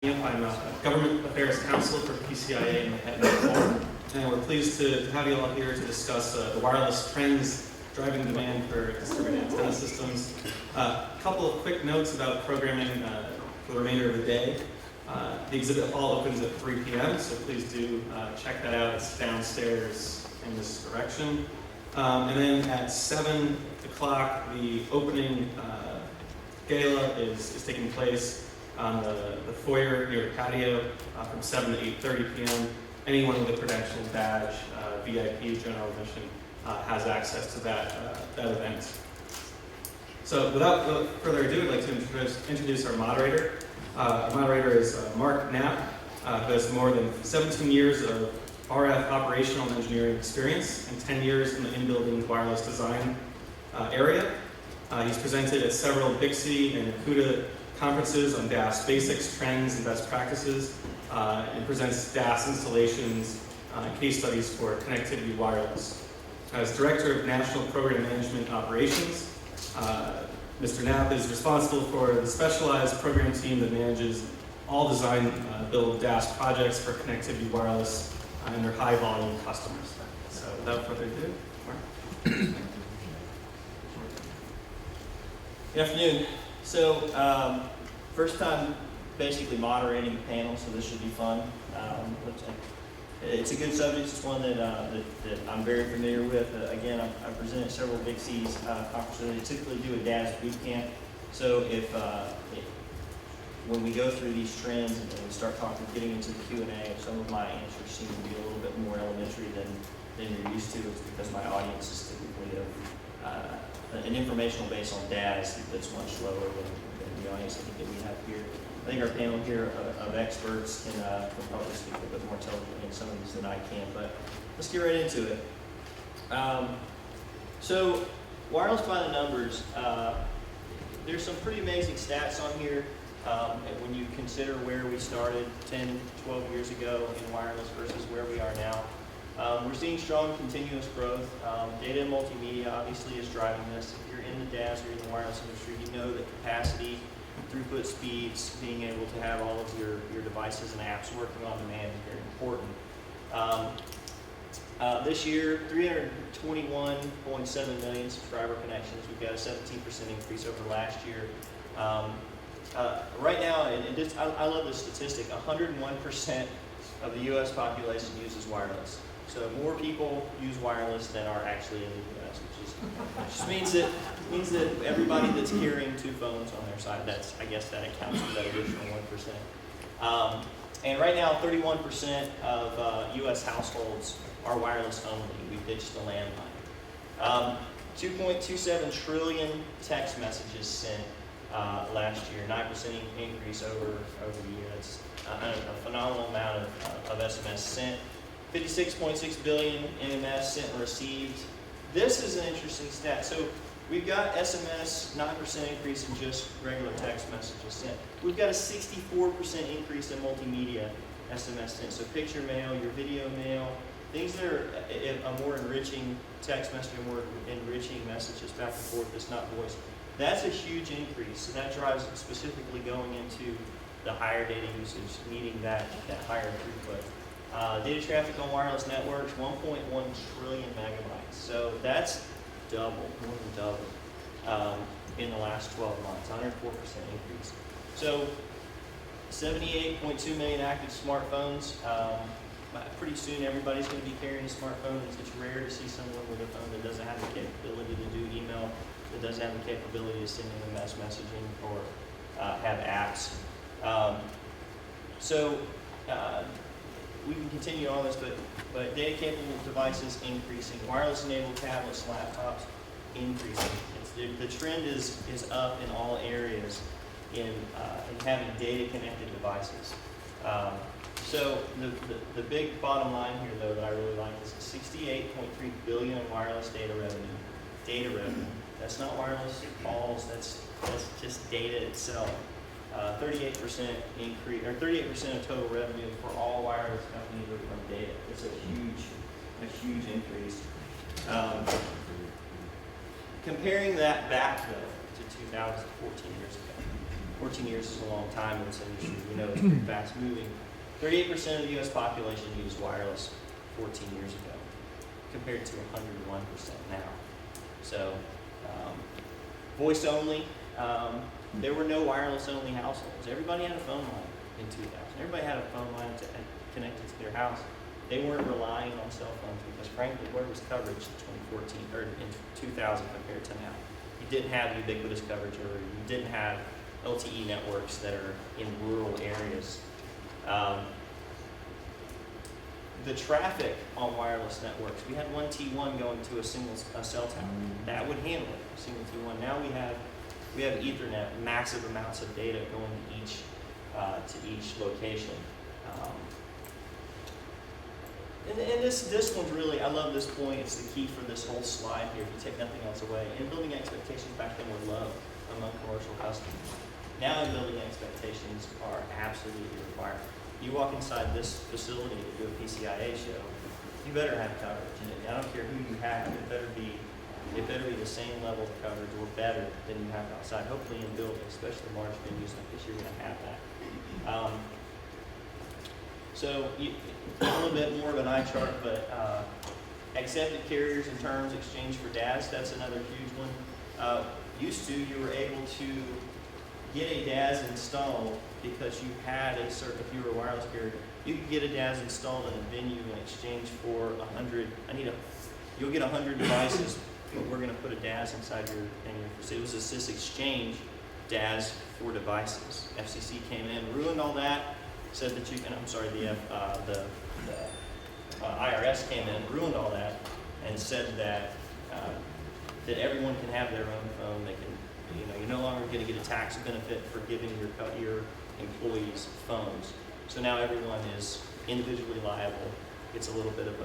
I'm a Government Affairs Counsel for PCIA in the Head Forum, and we're pleased to have you all here to discuss the wireless trends driving demand for distributed antenna systems. A couple of quick notes about programming for the remainder of the day. The exhibit hall opens at 3 p.m., so please do check that out. It's downstairs in this direction. And then at 7 o'clock, the opening gala is taking place on the foyer near the patio from 7 to 8:30 p.m. Anyone with a credential badge, VIP, general admission, has access to that event. So without further ado, I'd like to introduce our moderator. Our moderator is Marc Knapp, who has more than 17 years of RF operational and engineering experience and 10 years in the in-building wireless design area. He's presented at several Bixby and CUDA conferences on DAS basics, trends, and best practices, and presents DAS installations and case studies for connectivity wireless. As Director of National Program Management Operations, Mr. Knapp is responsible for the specialized program team that manages all design build DAS projects for connectivity wireless and their high volume customers. So without further ado, Marc. Good afternoon. So, first time basically moderating the panel, so this should be fun. It's a good subject. It's one that I'm very familiar with. Again, I've presented several Big C's conferences. They typically do a DAS boot camp. So when we go through these trends and we start getting into the Q&A, some of my answers seem to be a little bit more elementary than you're used to. It's because my audience is typically an informational base on DAS that's much lower than the audience I think that we have here. I think our panel here of experts can probably speak a little bit more intelligently in some of these than I can, but let's get right into it. So wireless by the numbers, there's some pretty amazing stats on here when you consider where we started 10, 12 years ago in wireless versus where we are now. We're seeing strong continuous growth. Data and multimedia obviously is driving this. If you're in the DAS or in the wireless industry, you know that capacity, throughput speeds, being able to have all of your devices and apps working on demand is very important. This year, 321.7 million subscriber connections. We've got a 17% increase over last year. Right now, I love this statistic, 101% of the U.S. population uses wireless. So more people use wireless than are actually in the U.S., which just means that everybody that's carrying two phones on their side, I guess that accounts for that additional 1%. And right now, 31% of U.S. households are wireless only. We've ditched the landline. 2.27 trillion text messages sent last year, 9% increase over the year. That's a phenomenal amount of SMS sent. 56.6 billion MMS sent and received. This is an interesting stat. So we've got SMS, 9% increase in just regular text messages sent. We've got a 64% increase in multimedia SMS sent. So picture mail, your video mail, things that are a more enriching text message, more enriching messages back and forth that's not voice. That's a huge increase. So that drives specifically going into the higher data usage, needing that higher throughput. Data traffic on wireless networks, 1.1 trillion megabytes. So that's more than double in the last 12 months, 104% increase. So 78.2 million active smartphones. Pretty soon everybody's going to be carrying a smartphone. It's rare to see someone with a phone that doesn't have the capability to do email, that doesn't have the capability to send MS messaging or have apps. We can continue on this, but data-capable devices increasing, wireless-enabled tablets, laptops increasing. The trend is up in all areas in having data-connected devices. So the big bottom line here, though, that I really like is 68.3 billion in wireless data revenue. Data revenue. That's not wireless calls. That's just data itself. 38% increase, or 38% of total revenue for all wireless companies are from data. It's a huge increase. Comparing that back though to 2014 years ago, 14 years is a long time in this industry. We know it's pretty fast moving. 38% of the U.S. population used wireless 14 years ago, compared to 101% now. So, voice only. There were no wireless only households. Everybody had a phone line in 2000. Everybody had a phone line connected to their house. They weren't relying on cell phones because, frankly, where was coverage in 2014 or in 2000 compared to now? You didn't have ubiquitous coverage, or you didn't have LTE networks that are in rural areas. The traffic on wireless networks, we had one T1 going to a cell tower. That would handle it, a single T1. Now we have Ethernet, massive amounts of data going to each location. And this one's really, I love this point. It's the key for this whole slide here, if you take nothing else away. In building expectations back then were low among commercial customers. Now in building expectations are absolutely required. You walk inside this facility to do a PCIA show, you better have coverage. And I don't care who you have, it better be the same level of coverage or better than you have outside. Hopefully in buildings, especially large venues like this, you're going to have that. So a little bit more of an eye chart, but accepted carriers and terms exchanged for DAS, that's another huge one. Used to, you were able to get a DAS installed because you had a certain, if you were a wireless carrier, you could get a DAS installed in a venue in exchange for 100, you'll get 100 devices, but we're going to put a DAS inside your facility. It was a sys-exchange DAS for devices. FCC came in, ruined all that, said that you can, the IRS came in, ruined all that, and said that that everyone can have their own phone. They can, you're no longer going to get a tax benefit for giving your employees phones. So now everyone is individually liable. It's a little bit of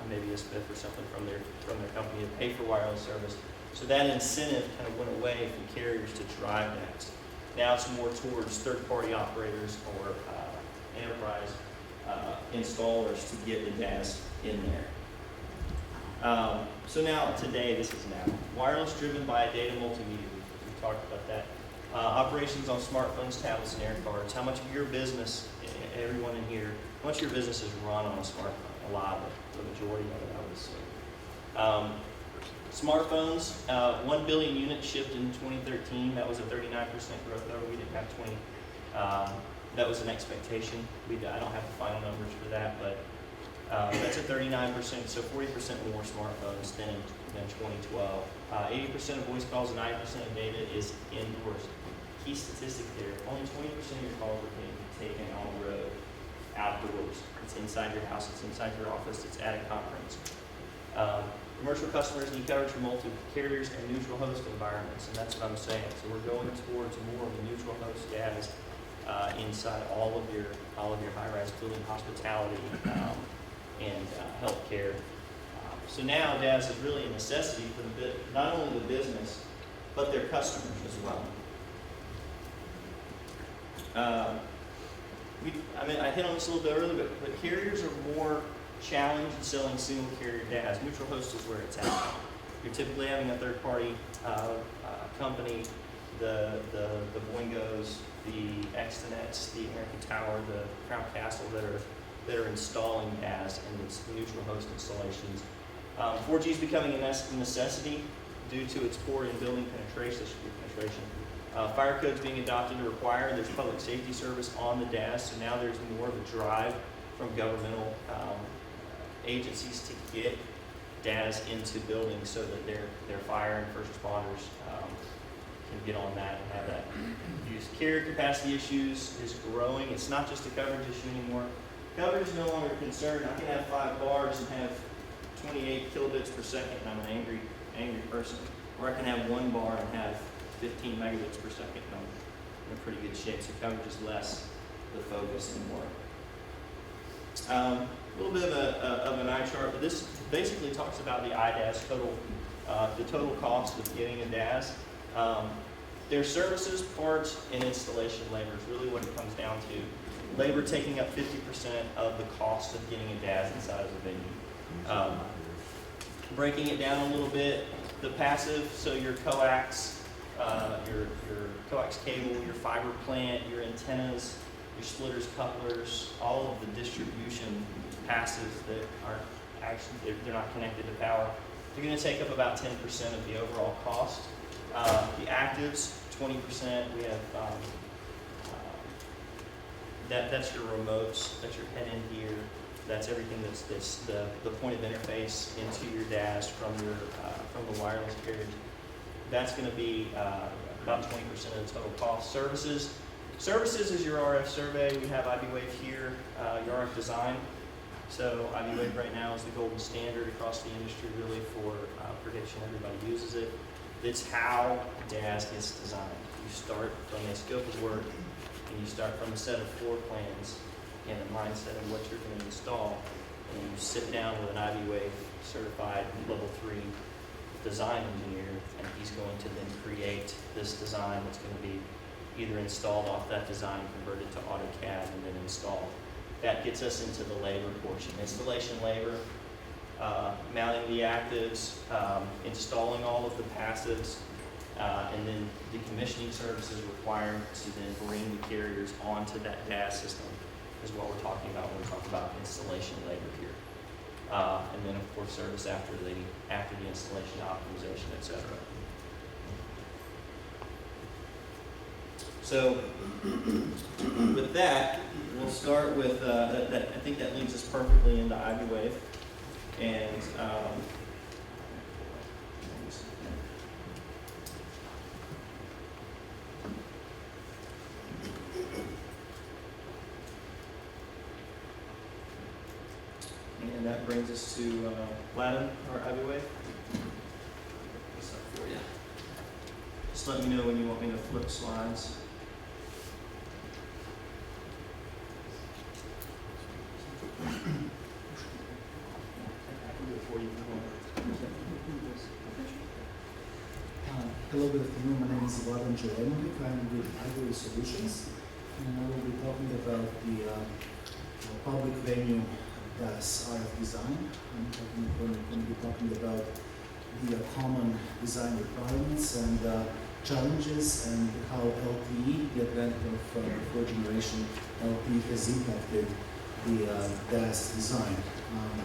maybe a spiff or something from their company to pay for wireless service. So that incentive kind of went away from carriers to drive that. Now it's more towards third-party operators or enterprise installers to get the DAS in there. So now today, this is now wireless driven by a data multimedia. We talked about that. Operations on smartphones, tablets, and air cards. How much of your business, everyone in here, how much of your business is run on a smartphone? A lot of it, the majority of it, I would say. Smartphones, 1 billion units shipped in 2013. That was a 39% growth over. We didn't have 20. That was an expectation. I don't have the final numbers for that, but that's a 39%, so 40% more smartphones than 2012. 80% of voice calls and 90% of data is indoors. Key statistic there, only 20% of your calls are being taken on the road, outdoors. It's inside your house, it's inside your office, it's at a conference. Commercial customers need coverage from multiple carriers and neutral host environments, and that's what I'm saying. So we're going towards more of a neutral host DAS inside all of your high-rise building, hospitality, and healthcare. So now DAS is really a necessity for not only the business, but their customers as well. I hit on this a little bit earlier, but carriers are more challenged in selling single carrier DAS. Neutral host is where it's at. You're typically having a third-party company, the Boingos, the Extonets, the American Tower, the Crown Castle that are installing DAS in these neutral host installations. 4G is becoming a necessity due to its poor in building penetration. Fire codes being adopted to require there's public safety service on the DAS, so now there's more of a drive from governmental agencies to get DAS into buildings so that their fire and first responders can get on that and have that use. Carrier capacity issues is growing. It's not just a coverage issue anymore. Coverage is no longer a concern. I can have 5 bars and have 28 kilobits per second, and I'm an angry person. Or I can have 1 bar and have 15 megabits per second, and I'm in pretty good shape. So coverage is less the focus and more. A little bit of an eye chart, but this basically talks about the IDAS total, the total cost of getting a DAS. Their services, parts, and installation labor is really what it comes down to. Labor taking up 50% of the cost of getting a DAS inside of a venue. Breaking it down a little bit, the passive, so your coax, your coax cable, your fiber plant, your antennas, your splitters, couplers, all of the distribution passes that aren't actually, they're not connected to power. They're going to take up about 10% of the overall cost. The actives, 20%. We have that's your remotes, that's your head-end gear, that's everything that's the point of interface into your DAS from the wireless carriage. That's going to be about 20% of the total cost. Services is your RF survey. We have IBWave here, your RF design. So IBWave right now is the golden standard across the industry, really, for prediction. Everybody uses it. It's how DAS gets designed. You start from a scope of work, and you start from a set of floor plans and a mindset of what you're going to install, and you sit down with an IBWave certified level 3 design engineer, and he's going to then create this design that's going to be either installed off that design, converted to AutoCAD, and then installed. That gets us into the labor portion. Installation labor, mounting the actives, installing all of the passives, and then decommissioning services required to then bring the carriers onto that DAS system is what we're talking about when we talk about installation labor here. And then, of course, service after the installation, optimization, etc. So, with that, we'll start with I think that leads us perfectly into IBWave, and that brings us to Platinum, or IBWave. This up for you. Just let me know when you want me to flip slides. Hello, good afternoon. My name is Vladan Jelenovic. I'm with IBWave Solutions, and I will be talking about the public venue DAS RF design. I'm going to be talking about the common design requirements and challenges, and how LTE, the advent of fourth generation LTE, has impacted the DAS design.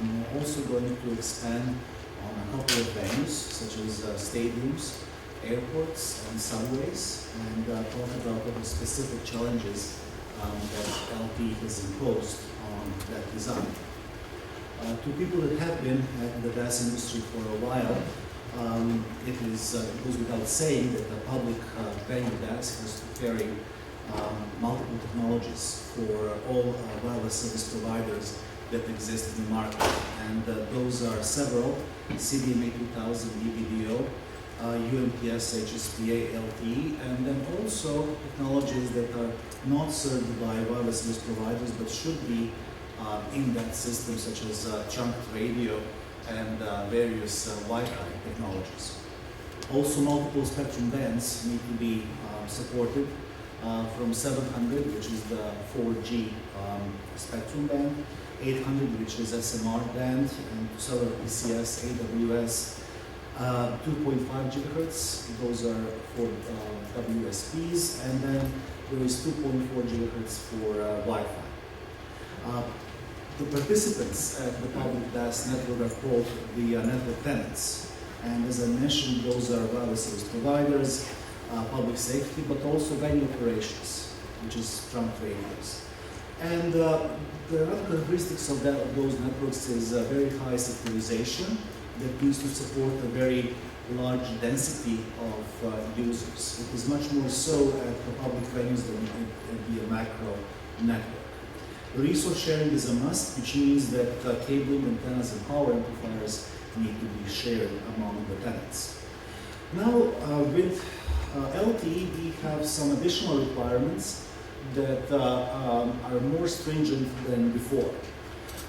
I'm also going to expand on a couple of venues, such as stadiums, airports, and subways, and talk about the specific challenges that LTE has imposed on that design. To people that have been in the DAS industry for a while, it goes without saying that the public venue DAS has to carry multiple technologies for all wireless service providers that exist in the market. And those are several: CDMA 2000, EVDO, UMTS, HSPA, LTE, and then also technologies that are not served by wireless service providers but should be in that system, such as chunked radio and various Wi-Fi technologies. Also, multiple spectrum bands need to be supported, from 700, which is the 4G spectrum band, 800, which is SMR band, and cellular PCS, AWS, 2.5 gigahertz, those are for WSPs, and then there is 2.4 gigahertz for Wi-Fi. The participants at the public DAS network are called the network tenants, and as I mentioned, those are wireless service providers, public safety, but also venue operations, which is trunk radios. And the other characteristics of those networks is very high secularization that needs to support a very large density of users. It is much more so at the public venues than at the macro network. Resource sharing is a must, which means that cable, antennas, and power amplifiers need to be shared among the tenants. Now, with LTE, we have some additional requirements that are more stringent than before.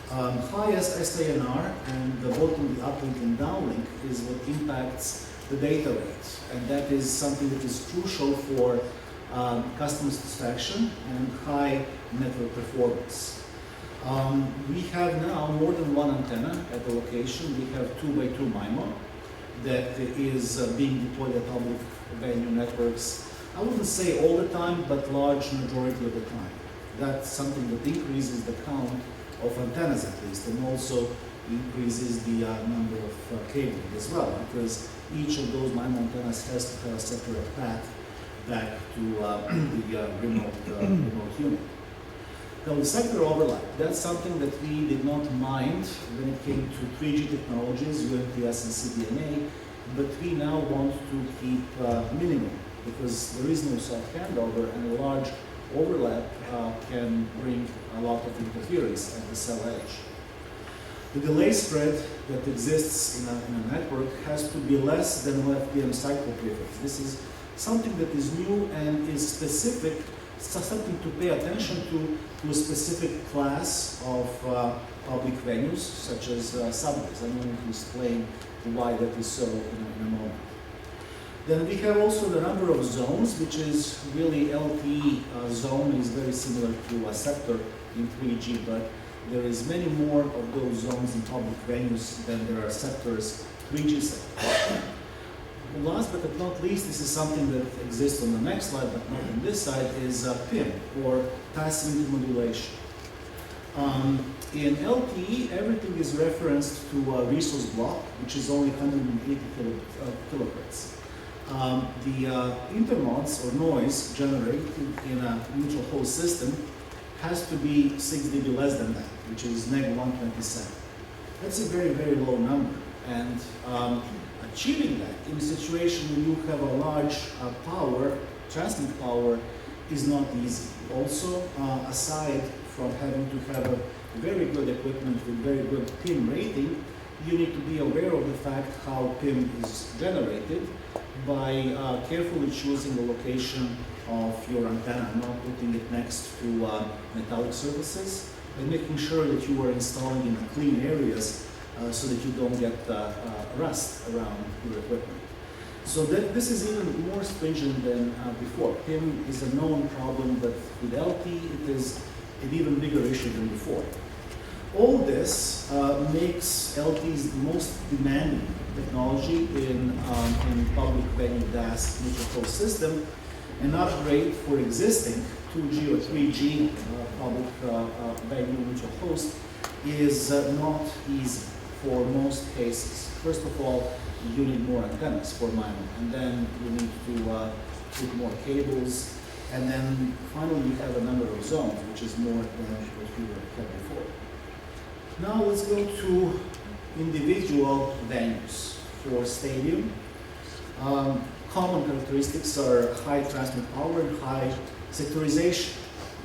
Highest SANR and the bottom, the uplink and downlink is what impacts the data rate, and that is something that is crucial for customer satisfaction and high network performance. We have now more than one antenna at the location. We have 2x2 MIMO, that is being deployed at public venue networks. I wouldn't say all the time, but large majority of the time. That's something that increases the count of antennas at least, and also increases the number of cabling as well, because each of those MIMO antennas has to have a separate path back to the remote unit. Now, the sector overlap, that's something that we did not mind when it came to 3G technologies, UMTS and CDMA, but we now want to keep minimum, because there is no soft handover, and a large overlap can bring a lot of interference at the cell edge. The delay spread that exists in a network has to be less than FPM cycle prefix. This is something that is new and is specific, something to pay attention to a specific class of public venues, such as subways. I'm going to explain why that is so in a moment. Then we have also the number of zones, which is really LTE zone is very similar to a sector in 3G, but there is many more of those zones in public venues than there are sectors, 3G sectors. Last but not least, this is something that exists on the next slide, but not on this side, is PIM, or passive intermodulation. In LTE, everything is referenced to a resource block, which is only 180 kilohertz. The intermods, or noise, generated in a neutral host system has to be 6 dB less than that, which is neg 127. That's a very, very low number. And achieving that in a situation where you have a large power, transmit power, is not easy. Also, aside from having to have a very good equipment with very good PIM rating, you need to be aware of the fact how PIM is generated by carefully choosing the location of your antenna, not putting it next to metallic surfaces, and making sure that you are installing in clean areas so that you don't get rust around your equipment. So this is even more stringent than before. PIM is a known problem, but with LTE it is an even bigger issue than before. All this makes LTE's the most demanding technology in public venue DAS neutral host system. An upgrade for existing 2G or 3G public venue neutral host is not easy for most cases. First of all, you need more antennas for MIMO, and then you need to put more cables, and then finally you have a number of zones, which is more than what we had before. Now let's go to individual venues. For stadium, common characteristics are high transmit power and high sectorization.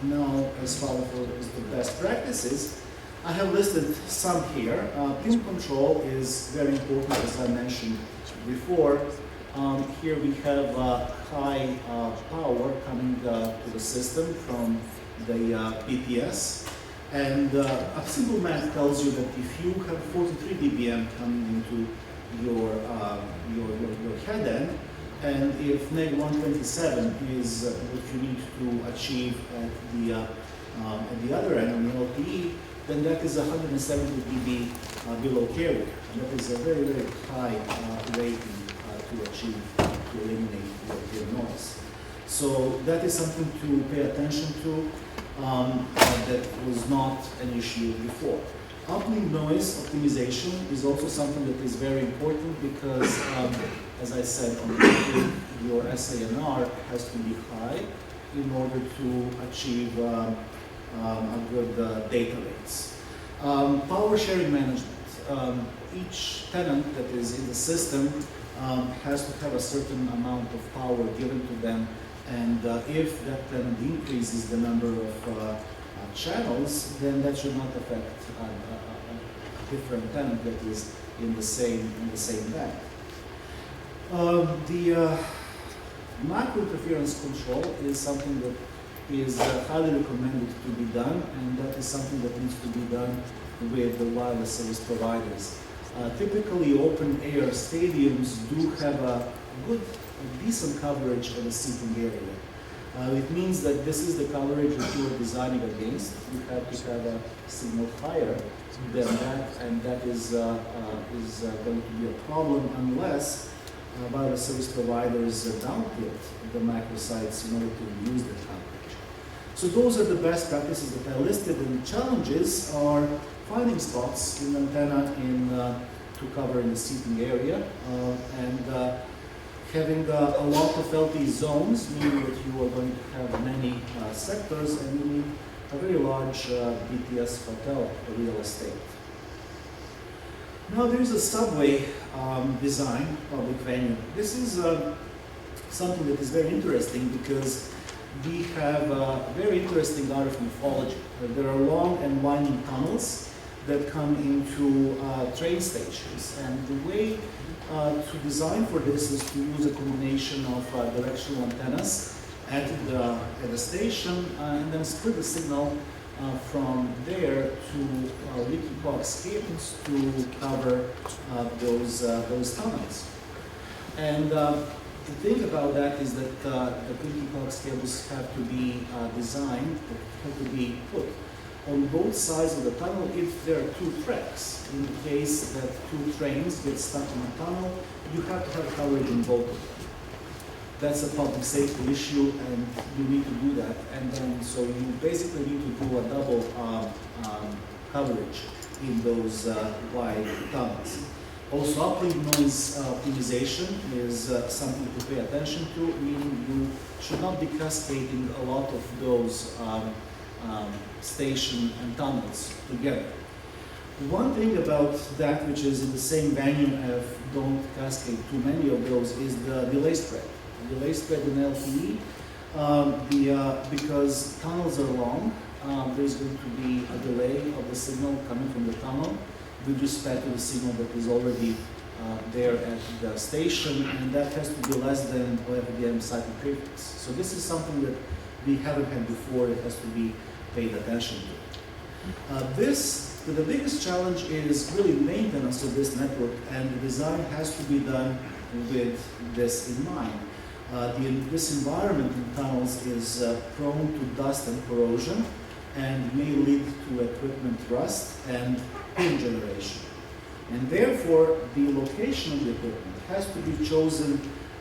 Now, as far as the best practices, I have listed some here. PIM control is very important, as I mentioned before. Here we have high power coming to the system from the PTS. And a simple math tells you that if you have 43 dBm coming into your head end, and if neg 127 is what you need to achieve at the other end on the LTE, then that is 170 dB below carrier. And that is a very, very high rating to achieve, to eliminate your noise. So that is something to pay attention to that was not an issue before. Uplink noise optimization is also something that is very important because, as I said, on the your SANR has to be high in order to achieve a good data rates. Power sharing management. Each tenant that is in the system has to have a certain amount of power given to them, and if that tenant increases the number of channels, then that should not affect a different tenant that is in the same band. The macro interference control is something that is highly recommended to be done, and that is something that needs to be done with the wireless service providers. Typically, open air stadiums do have a decent coverage of the seating area. It means that this is the coverage that you are designing against. You have to have a signal higher than that, and that is going to be a problem unless wireless service providers download the macro sites in order to use that coverage. So those are the best practices that I listed, and challenges are finding spots in antenna to cover in the seating area, and having a lot of LTE zones, meaning that you are going to have many sectors, and you need a very large BTS hotel real estate. Now there is a subway design, public venue. This is something that is very interesting because we have very interesting RF morphology. There are long and winding tunnels that come into train stations, and the way to design for this is to use a combination of directional antennas at the station and then split the signal from there to leaky coax cables to cover those tunnels. And the thing about that is that the leaky coax cables have to be designed, have to be put on both sides of the tunnel if there are two tracks. In the case that two trains get stuck in a tunnel, you have to have coverage in both of them. That's a public safety issue, and you need to do that. And then, so you basically need to do a double coverage in those wide tunnels. Also, uplink noise optimization is something to pay attention to, meaning you should not be cascading a lot of those station and tunnels together. One thing about that, which is in the same venue, don't cascade too many of those, is the delay spread. The delay spread in LTE, because tunnels are long, there's going to be a delay of the signal coming from the tunnel with respect to the signal that is already there at the station, and that has to be less than OFDM cycle prefix. So this is something that we haven't had before. It has to be paid attention to. The biggest challenge is really maintenance of this network, and the design has to be done with this in mind. This environment in tunnels is prone to dust and corrosion, and may lead to equipment rust and pin generation. And therefore, the location of the equipment has to be chosen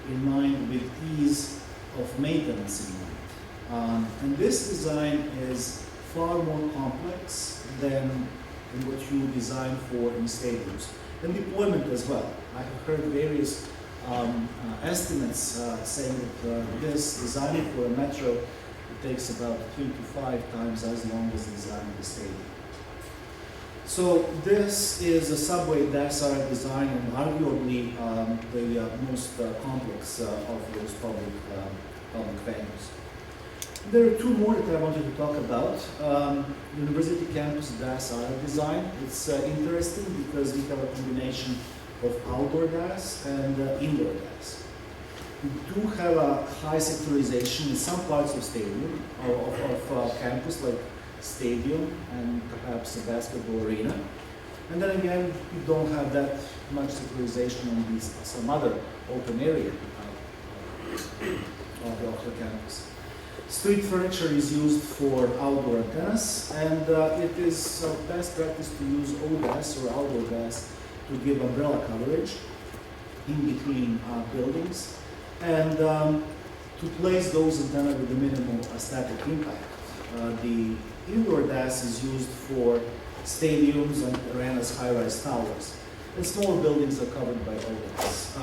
in mind with ease of maintenance in mind. And this design is far more complex than what you design for in stadiums. And deployment as well. I have heard various estimates saying that this designing for a metro takes about 3 to 5 times as long as designing the stadium. So this is a subway DAS-RF design, and arguably the most complex of those public venues. There are two more that I wanted to talk about. University campus DAS-RF design. It's interesting because we have a combination of outdoor DAS and indoor DAS. We do have a high sectorization in some parts of stadium, of campus, like stadium and perhaps a basketball arena. And then again, we don't have that much sectorization in some other open area of the campus. Street furniture is used for outdoor antennas, and it is best practice to use ODAS or outdoor DAS to give umbrella coverage in between buildings, and to place those antennas with the minimal static impact. The indoor DAS is used for stadiums and arenas, high-rise towers, and smaller buildings are covered by ODAS.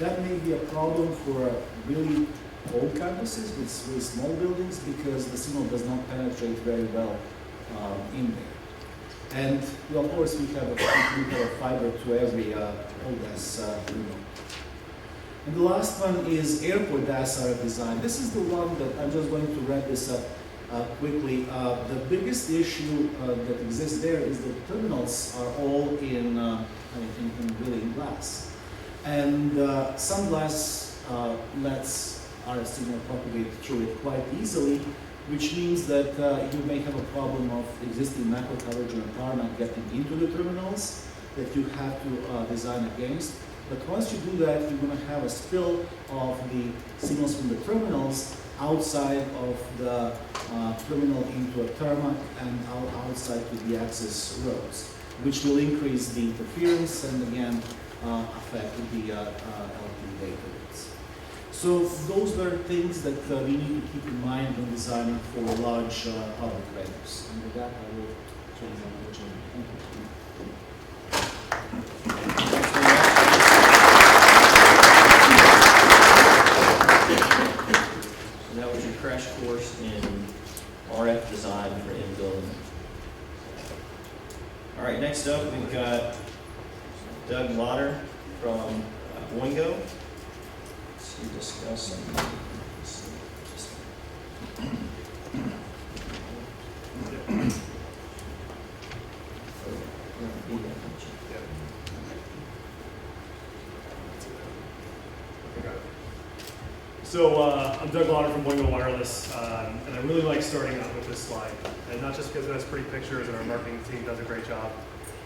That may be a problem for really old campuses with really small buildings because the signal does not penetrate very well in there. And of course, we have a fiber to every ODAS window. And the last one is airport DAS-RF design. This is the one that I'm just going to wrap this up quickly. The biggest issue that exists there is that terminals are all in glass, and some glass lets RF signal propagate through it quite easily, which means that you may have a problem of existing macro coverage or tarmac getting into the terminals that you have to design against. But once you do that, you're going to have a spill of the signals from the terminals outside of the terminal into a tarmac and outside to the access roads, which will increase the interference and again affect the LTE data rates. So those were things that we need to keep in mind when designing for large public venues. And with that, I will turn it over to Jamie. Thank you. So that was your crash course in RF design for in-building. All right, next up we've got Doug Lauder from Boingo to discuss some. So I'm Doug Lauder from Boingo Wireless, and I really like starting out with this slide. And not just because it has pretty pictures and our marketing team does a great job,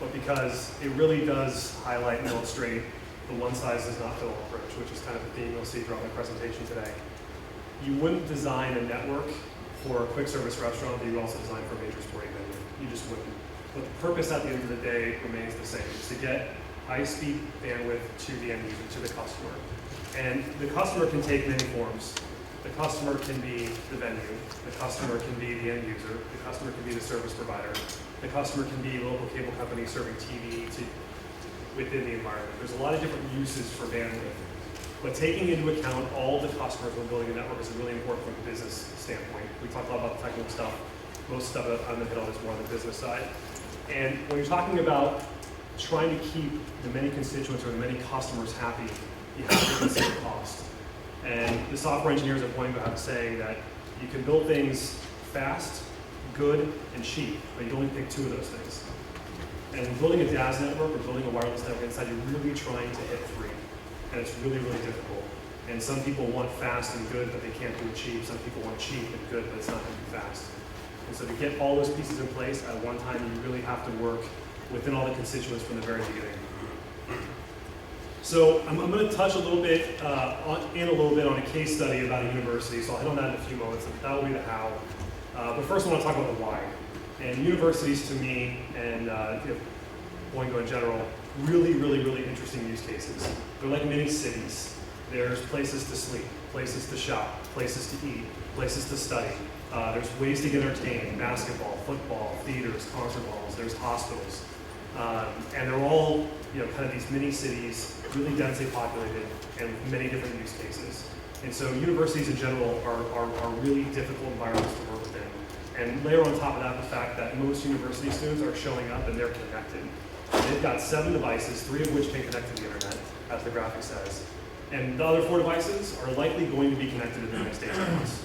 but because it really does highlight and illustrate the one-size-does-not-fit-all approach, which is kind of the theme you'll see throughout my presentation today. You wouldn't design a network for a quick-service restaurant that you would also design for a major sporting venue. You just wouldn't. But the purpose at the end of the day remains the same. It's to get high-speed bandwidth to the end user, to the customer. And the customer can take many forms. The customer can be the venue. The customer can be the end user. The customer can be the service provider. The customer can be a local cable company serving TV within the environment. There's a lot of different uses for bandwidth. But taking into account all the customers when building a network is really important from a business standpoint. We talked a lot about the technical stuff. Most stuff that I'm going to hit on is more on the business side. And when you're talking about trying to keep the many constituents or the many customers happy, you have to consider cost. And the software engineers at Boingo have a saying that you can build things fast, good, and cheap, but you only pick two of those things. And when building a DAS network or building a wireless network inside, you're really trying to hit three. And it's really, really difficult. And some people want fast and good, but they can't do it cheap. Some people want cheap and good, but it's not going to be fast. And so to get all those pieces in place at one time, you really have to work within all the constituents from the very beginning. So I'm going to touch a little bit on a case study about a university. So I'll hit on that in a few moments. That will be the how. But first I want to talk about the why. And universities to me, and Boingo in general, really, really, really interesting use cases. They're like mini cities. There's places to sleep, places to shop, places to eat, places to study. There's ways to get entertained: basketball, football, theaters, concert halls. There's hospitals. And they're all, kind of these mini cities, really densely populated, and with many different use cases. And so universities in general are really difficult environments to work within. And layer on top of that the fact that most university students are showing up and they're connected. They've got 7 devices, 3 of which can connect to the internet, as the graphic says. And the other 4 devices are likely going to be connected in the next 18 months.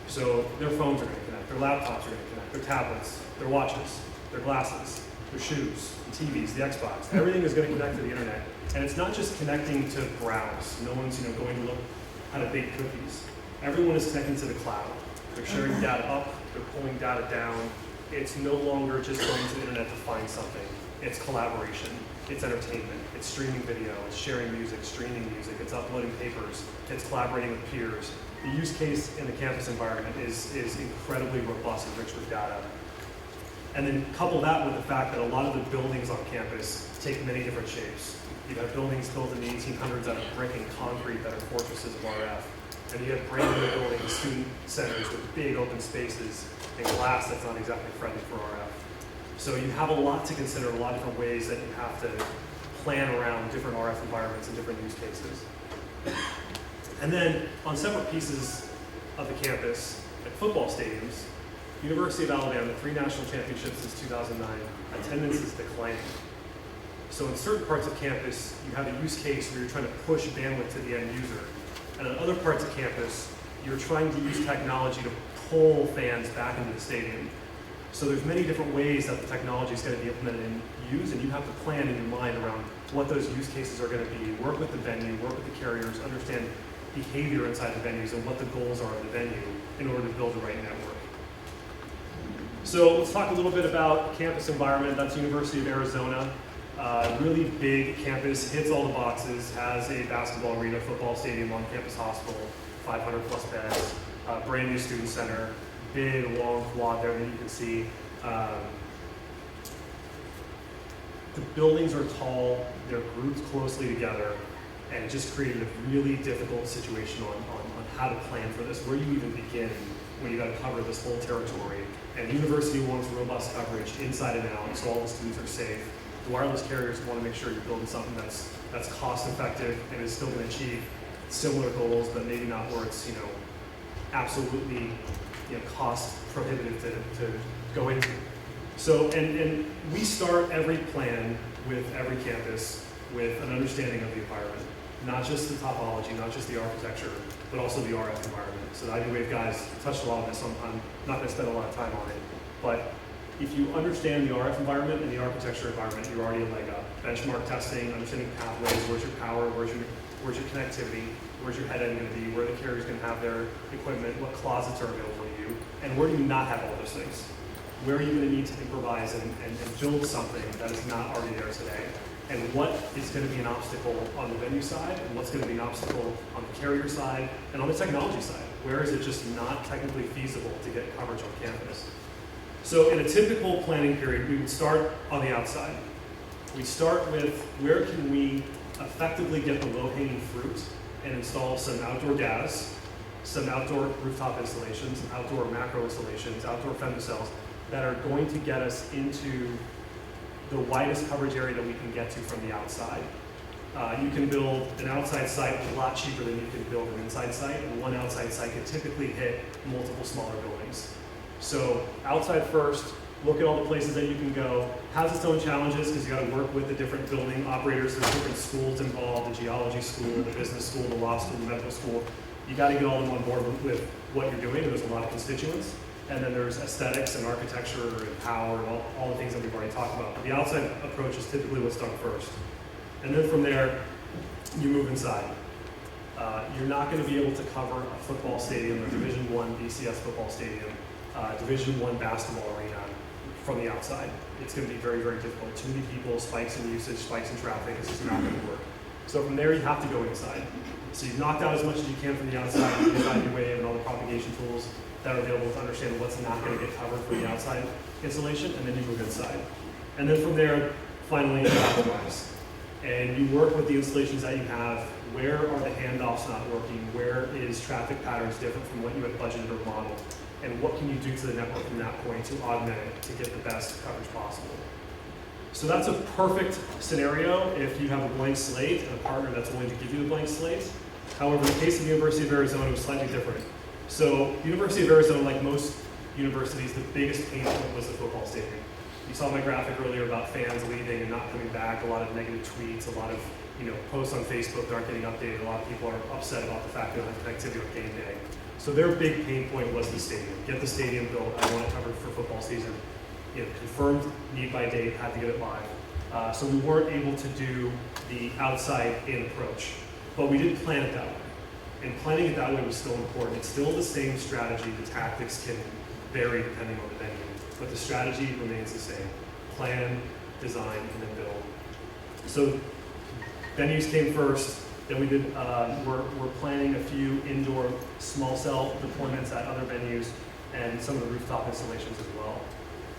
So their phones are going to connect, their laptops are going to connect, their tablets, their watches, their glasses, their shoes, the TVs, the Xbox. Everything is going to connect to the internet. And it's not just connecting to browse. No one's going to look how to bake cookies. Everyone is connecting to the cloud. They're sharing data up, they're pulling data down. It's no longer just going to the internet to find something. It's collaboration, it's entertainment, it's streaming video, it's sharing music, streaming music, it's uploading papers, it's collaborating with peers. The use case in the campus environment is incredibly robust and rich with data. And then couple that with the fact that a lot of the buildings on campus take many different shapes. You have buildings built in the 1800s out of brick and concrete that are fortresses of RF. And you have brand new buildings, student centers with big open spaces and glass that's not exactly friendly for RF. So you have a lot to consider, a lot of different ways that you have to plan around different RF environments and different use cases. And then on separate pieces of the campus, like football stadiums, University of Alabama, 3 national championships since 2009, attendance is declining. So in certain parts of campus, you have a use case where you're trying to push bandwidth to the end user. And on other parts of campus, you're trying to use technology to pull fans back into the stadium. So there's many different ways that the technology is going to be implemented and used, and you have to plan in your mind around what those use cases are going to be, work with the venue, work with the carriers, understand behavior inside the venues and what the goals are of the venue in order to build the right network. So let's talk a little bit about campus environment. That's University of Arizona. Really big campus, hits all the boxes, has a basketball arena, football stadium, on-campus hospital, 500 plus beds. brand new student center, big long quad there that you can see. The buildings are tall, they're grouped closely together, and it just created a really difficult situation on how to plan for this. Where do you even begin when you got to cover this whole territory? And the university wants robust coverage inside and out, so all the students are safe. The wireless carriers want to make sure you're building something that's cost effective and is still going to achieve similar goals, but maybe not where it's absolutely cost prohibitive to go into. So and we start every plan with every campus with an understanding of the environment, not just the topology, not just the architecture, but also the RF environment. So the Ivy Wave guys touched a lot on this. I'm not going to spend a lot of time on it, but if you understand the RF environment and the architecture environment, you're already a leg up. Benchmark testing, understanding pathways, where's your power, where's your connectivity, where's your head end going to be, where the carrier's going to have their equipment, what closets are available to you, and where do you not have all those things? Where are you going to need to improvise and build something that is not already there today? And what is going to be an obstacle on the venue side, and what's going to be an obstacle on the carrier side, and on the technology side? Where is it just not technically feasible to get coverage on campus? So in a typical planning period, we would start on the outside. We start with where can we effectively get the low-hanging fruit and install some outdoor DAS, some outdoor rooftop installations, outdoor macro installations, outdoor femtocells that are going to get us into the widest coverage area that we can get to from the outside. You can build an outside site a lot cheaper than you can build an inside site, and one outside site can typically hit multiple smaller buildings. So outside first, look at all the places that you can go. Has its own challenges because you got to work with the different building operators. There's different schools involved, the geology school, the business school, the law school, the medical school. You got to get all of them on board with what you're doing. There's a lot of constituents. And then there's aesthetics and architecture and power and all the things that we've already talked about. But the outside approach is typically what's done first. And then from there, you move inside. You're not going to be able to cover a football stadium, a Division I BCS football stadium, Division I basketball arena from the outside. It's going to be very, very difficult. Too many people, spikes in usage, spikes in traffic. It's just not going to work. So from there, you have to go inside. So you've knocked out as much as you can from the outside, you design your wave and all the propagation tools that are available to understand what's not going to get covered from the outside installation, and then you move inside. And then from there, finally, you optimize. And you work with the installations that you have. Where are the handoffs not working? Where is traffic patterns different from what you had budgeted or modeled? And what can you do to the network from that point to augment it to get the best coverage possible? So that's a perfect scenario if you have a blank slate and a partner that's willing to give you a blank slate. However, in the case of the University of Arizona, it was slightly different. So University of Arizona, like most universities, the biggest pain point was the football stadium. You saw my graphic earlier about fans leaving and not coming back, a lot of negative tweets, a lot of posts on Facebook that aren't getting updated. A lot of people are upset about the fact that they don't have connectivity on game day. So their big pain point was the stadium. Get the stadium built. I want it covered for football season. Confirmed need by date, had to get it live. So we weren't able to do the outside-in approach, but we did plan it that way. And planning it that way was still important. It's still the same strategy. The tactics can vary depending on the venue, but the strategy remains the same. Plan, design, and then build. So venues came first. Then we did, we're planning a few indoor small cell deployments at other venues and some of the rooftop installations as well.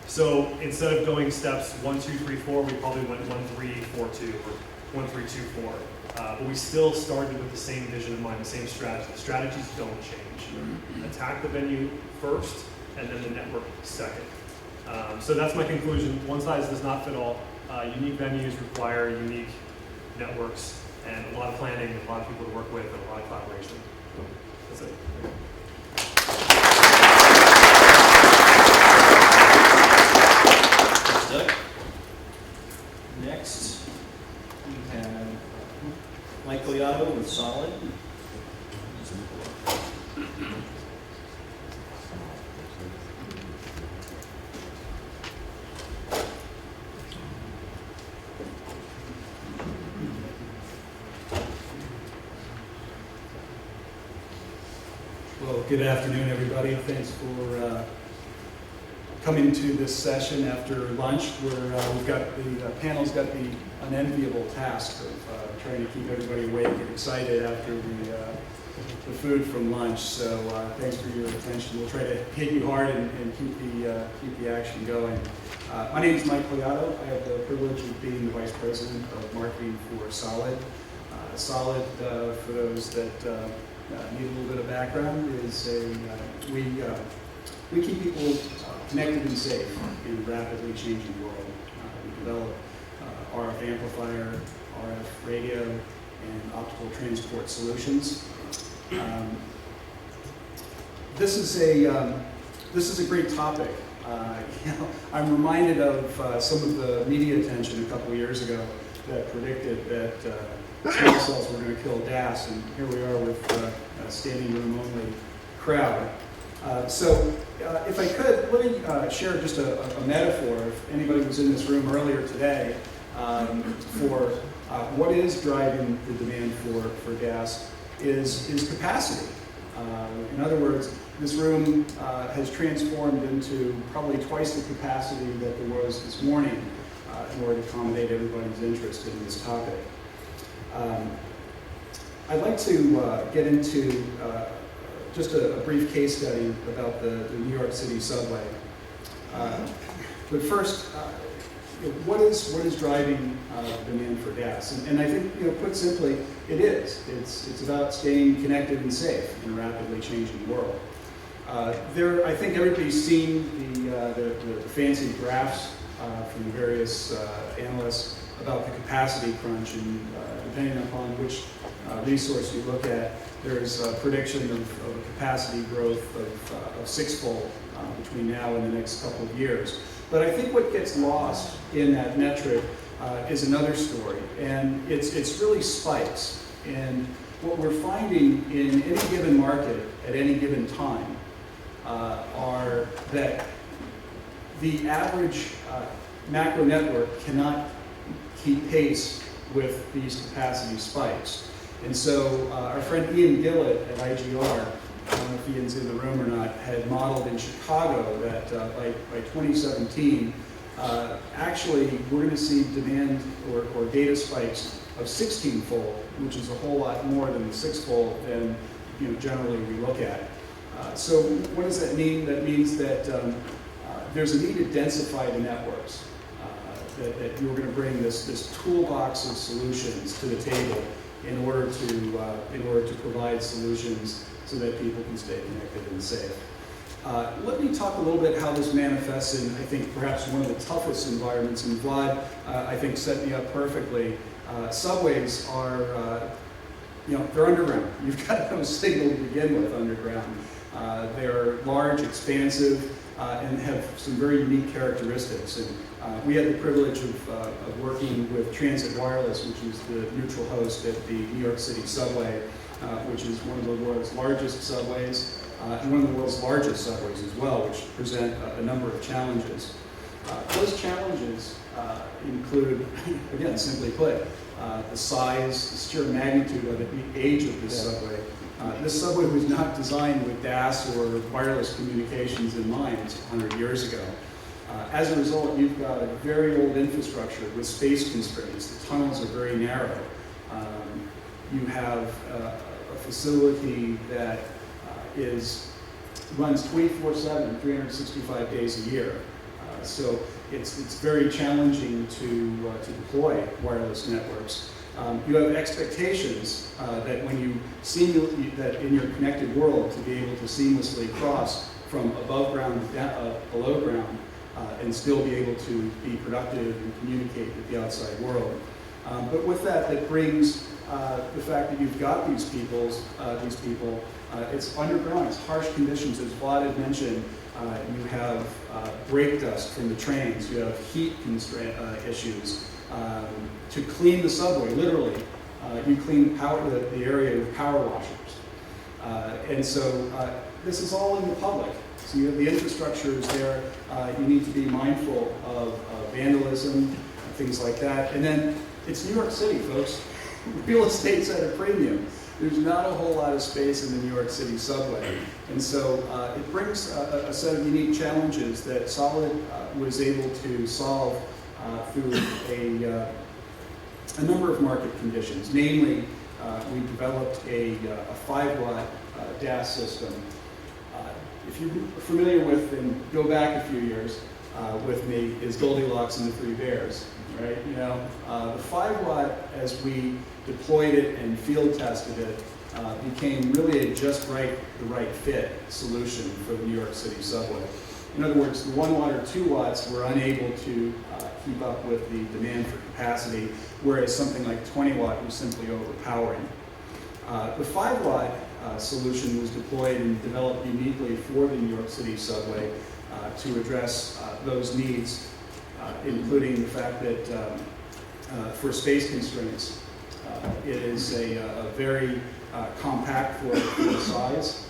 So instead of going steps 1, 2, 3, 4, we probably went 1, 3, 4, 2, or 1, 3, 2, 4. But we still started with the same vision in mind, the same strategy. The strategies don't change. Attack the venue first, and then the network second. So that's my conclusion. One size does not fit all. Unique venues require unique networks, and a lot of planning, a lot of people to work with, and a lot of collaboration. That's it. Next, we have Mike Cogliato with Solid. Well, good afternoon, everybody. Thanks for coming to this session after lunch, where we've got the panel's got the unenviable task of trying to keep everybody awake and excited after the the food from lunch. So thanks for your attention. We'll try to hit you hard and keep the action going. My name is Mike Knapp. I have the privilege of being the Vice President of Marketing for Solid. Solid, for those that need a little bit of background, is we keep people connected and safe in a rapidly changing world. We develop RF amplifier, RF radio, and optical transport solutions. This is a great topic. I'm reminded of some of the media attention a couple of years ago that predicted that small cells were going to kill DAS, and here we are with a standing room only crowd. So if I could, let me share just a metaphor. If anybody was in this room earlier today, for what is driving the demand for gas is capacity. In other words, this room has transformed into probably twice the capacity that there was this morning in order to accommodate everybody's interest in this topic. I'd like to get into just a brief case study about the New York City subway. But first, what is driving demand for gas? And I think, put simply, it is. It's about staying connected and safe in a rapidly changing world. I think everybody's seen the fancy graphs from the various analysts about the capacity crunch, and depending upon which resource you look at, there's a prediction of a capacity growth of sixfold between now and the next couple of years. But I think what gets lost in that metric is another story, and it's really spikes. And what we're finding in any given market at any given time are that the average macro network cannot keep pace with these capacity spikes. And so our friend Ian Gillett at IGR, I don't know if Ian's in the room or not, had modeled in Chicago that by 2017, actually we're going to see demand or data spikes of 16-fold, which is a whole lot more than the 6-fold than generally we look at. So what does that mean? That means that there's a need to densify the networks. That you're going to bring this toolbox of solutions to the table in order to provide solutions so that people can stay connected and safe. Let me talk a little bit how this manifests in, I think, perhaps one of the toughest environments. And Vlad, I think, set me up perfectly. Subways are, they're underground. You've got no signal to begin with underground. They're large, expansive, and have some very unique characteristics. And we had the privilege of working with Transit Wireless, which is the neutral host at the New York City subway, which is one of the world's largest subways, and one of the world's largest subways as well, which present a number of challenges. Those challenges include, again, simply put, the size, the sheer magnitude of it, the age of this subway. This subway was not designed with DAS or wireless communications in mind 100 years ago. As a result, you've got a very old infrastructure with space constraints. The tunnels are very narrow. You have a facility that runs 24/7, 365 days a year. So it's very challenging to deploy wireless networks. You have expectations that when you that in your connected world to be able to seamlessly cross from above ground to below ground and still be able to be productive and communicate with the outside world. But with that brings the fact that you've got these people, it's underground, it's harsh conditions, as Vlad had mentioned. You have brake dust from the trains, you have heat constraint issues. To clean the subway, literally, you clean the area with power washers. And so this is all in the public. So you have the infrastructure is there. You need to be mindful of vandalism, things like that. And then it's New York City, folks. Real estate's at a premium. There's not a whole lot of space in the New York City subway. And so it brings a set of unique challenges that Solid was able to solve through a number of market conditions. Namely, we developed a 5-watt DAS system. If you're familiar with, and go back a few years with me, is Goldilocks and the Three Bears, right? You know, the 5-watt, as we deployed it and field tested it, became really the right fit solution for the New York City subway. In other words, the 1 watt or 2 watts were unable to keep up with the demand for capacity, whereas something like 20 watt was simply overpowering. The 5-watt solution was deployed and developed uniquely for the New York City subway to address those needs, including the fact that for space constraints, it is a very compact for the size.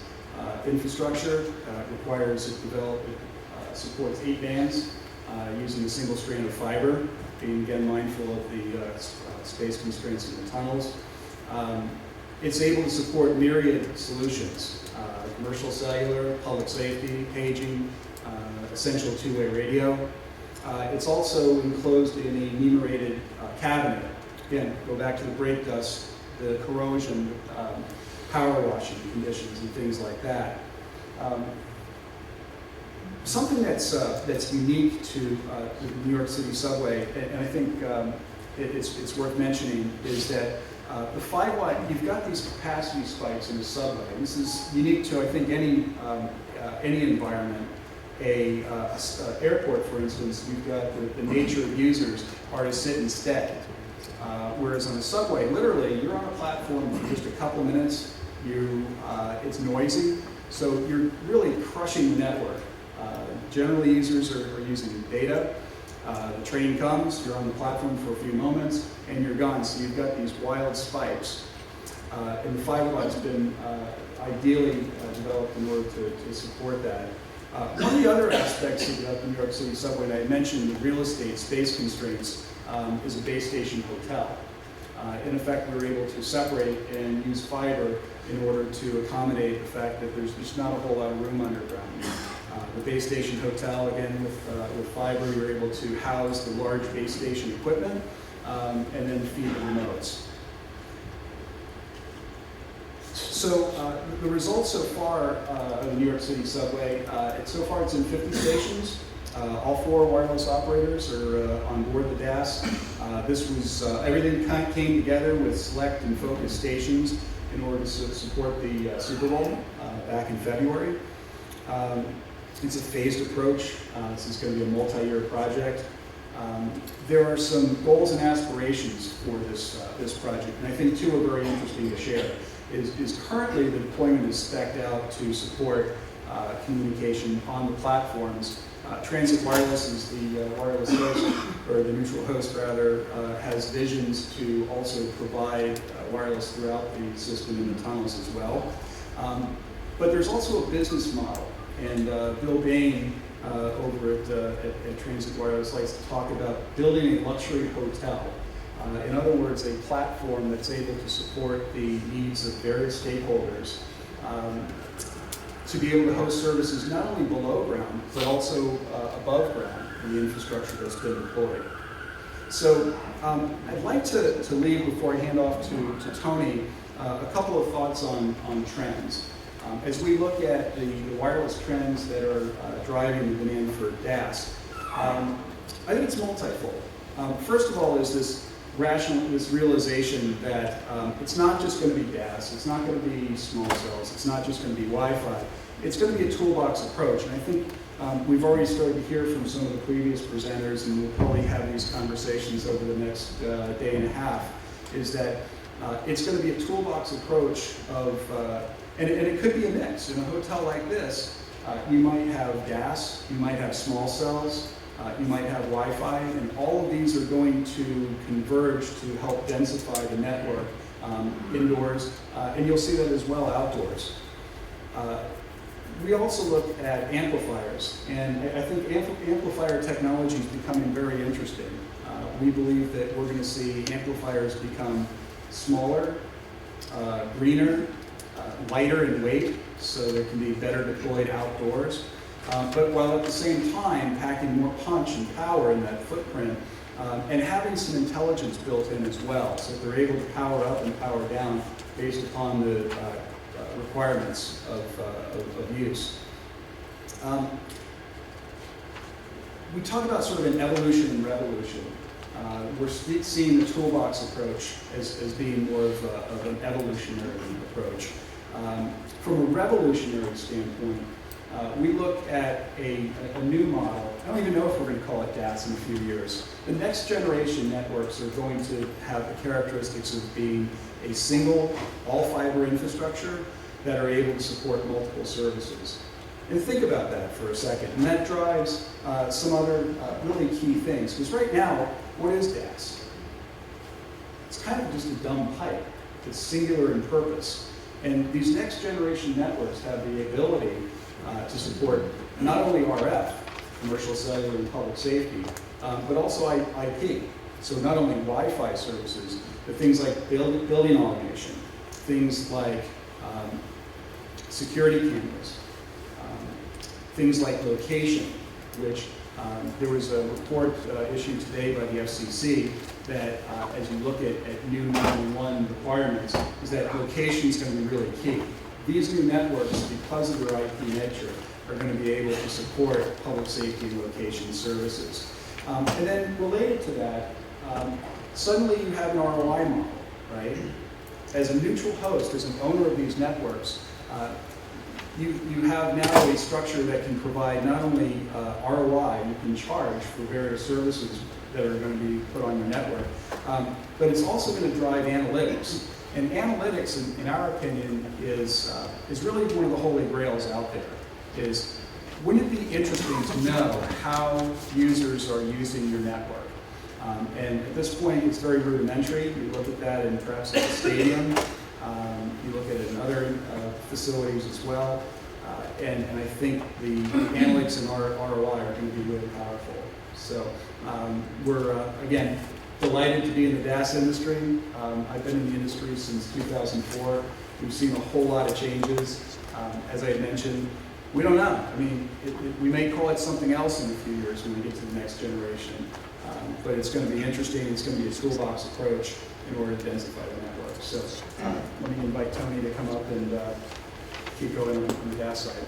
Infrastructure requires it supports 8 bands using a single strand of fiber, being again mindful of the space constraints in the tunnels. It's able to support myriad solutions, commercial cellular, public safety, paging, essential two-way radio. It's also enclosed in a enumerated cabinet. Again, go back to the brake dust, the corrosion, power washing conditions and things like that. Something that's unique to the New York City subway, and I think it's worth mentioning, is that the 5-watt, you've got these capacity spikes in the subway. This is unique to, I think, any environment. A airport, for instance, you've got the nature of users are to sit instead. Whereas on a subway, literally, you're on a platform for just a couple minutes. It's noisy, so you're really crushing the network. Generally, users are using data. The train comes, you're on the platform for a few moments, and you're gone. So you've got these wild spikes. And the 5-watt's been ideally developed in order to support that. One of the other aspects of the New York City subway that I mentioned, the real estate space constraints, is a base station hotel. In effect, we were able to separate and use fiber in order to accommodate the fact that there's just not a whole lot of room underground. The base station hotel, again, with fiber, we were able to house the large base station equipment and then feed the remotes. So the results so far of the New York City subway, so far it's in 50 stations. All 4 wireless operators are on board the DAS. This was, everything kind of came together with select and focus stations in order to support the Super Bowl back in February. It's a phased approach. This is going to be a multi-year project. There are some goals and aspirations for this project, and I think 2 are very interesting to share. Is currently the deployment is spec'd out to support communication on the platforms. Transit Wireless is the wireless host, or the neutral host rather, has visions to also provide wireless throughout the system in the tunnels as well. But there's also a business model, and Bill Bain over at Transit Wireless likes to talk about building a luxury hotel. In other words, a platform that's able to support the needs of various stakeholders to be able to host services not only below ground, but also above ground in the infrastructure that's been deployed. So I'd like to leave, before I hand off to Tony, a couple of thoughts on trends. As we look at the wireless trends that are driving the demand for DAS, I think it's multifold. First of all is this realization that it's not just going to be DAS, it's not going to be small cells, it's not just going to be Wi-Fi, it's going to be a toolbox approach. And I think we've already started to hear from some of the previous presenters, and we'll probably have these conversations over the next day and a half, is that it's going to be a toolbox approach of, and it could be a mix. In a hotel like this, you might have DAS, you might have small cells, you might have Wi-Fi, and all of these are going to converge to help densify the network indoors, and you'll see that as well outdoors. We also look at amplifiers, and I think amplifier technology is becoming very interesting. We believe that we're going to see amplifiers become smaller, greener, lighter in weight, so they can be better deployed outdoors. but while at the same time packing more punch and power in that footprint, and having some intelligence built in as well, so that they're able to power up and power down based upon the requirements of use. We talk about sort of an evolution and revolution. We're seeing the toolbox approach as being more of an evolutionary approach. From a revolutionary standpoint, we look at a new model. I don't even know if we're going to call it DAS in a few years. The next generation networks are going to have the characteristics of being a single, all-fiber infrastructure that are able to support multiple services. And think about that for a second. And that drives some other really key things. Because right now, what is DAS? It's kind of just a dumb pipe. It's singular in purpose. And these next generation networks have the ability to support not only RF, commercial cellular and public safety, but also IP. So not only Wi-Fi services, but things like building automation, things like security cameras, things like location, which there was a report issued today by the FCC that as you look at new 911 requirements, is that location is going to be really key. These new networks, because of their IP nature, are going to be able to support public safety and location services. And then related to that, suddenly you have an ROI model, right? As a neutral host, as an owner of these networks, you have now a structure that can provide not only ROI, you can charge for various services that are going to be put on your network, but it's also going to drive analytics. And analytics, in our opinion, is really one of the holy grails out there. Is wouldn't it be interesting to know how users are using your network? And at this point, it's very rudimentary. You look at that in perhaps at the stadium. You look at it in other facilities as well. And I think the analytics and ROI are going to be really powerful. So we're, again, delighted to be in the DAS industry. I've been in the industry since 2004. We've seen a whole lot of changes. As I had mentioned, we don't know. I mean, we may call it something else in a few years when we get to the next generation. But it's going to be interesting. It's going to be a toolbox approach in order to densify the network. So let me invite Tony to come up and keep going on the DAS side.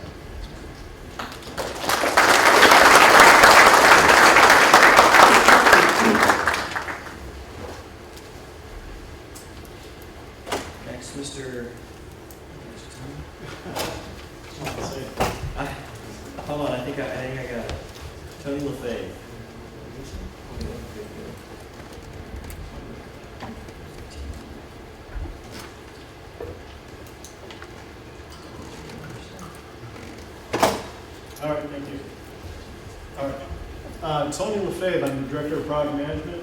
Next, Mr. Hold on, I think I got it. Tony LaFave. All right, thank you. All right. Tony LaFave, I'm the Director of Product Management